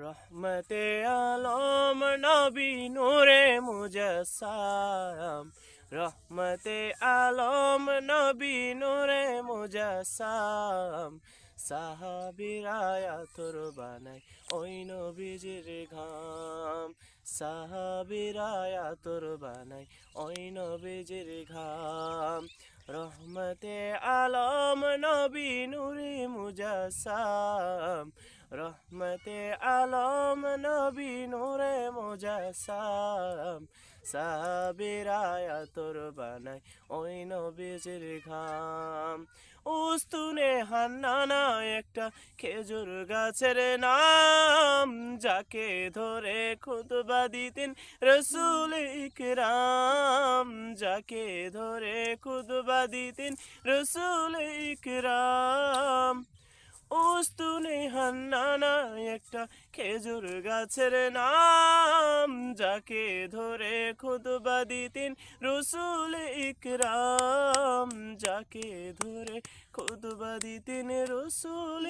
রহমতে আলম নবী নূরে মুজাসসাম, রহমতে আলম নবী নূরে মুজাসসাম। সাহাবীরা আতর বানায় ওই নবীজির ঘাম, সাহাবীরা আতর বানায় ওই নবীজির ঘাম। রহমতে আলম নবী নূরে মুজাসসাম, রহমতে আলম নবী নূরে মুজাসসাম। সাহাবীরা আতর বানায় ওই নবীজির ঘাম। উস্তুনে হান্নানা একটা খেজুর গাছের নাম, যাকে ধরে খুতবা দিতেন রসুল ইকরাম, যাকে ধরে খুতবা দিতেন রসুল ইকরাম। উস্তুনে হান্নানা একটা খেজুর গাছের নাম, যাকে ধরে খুতবা দিতেন রসুল ইকরাম, যাকে ধরে খুতবা দিতেন রসুল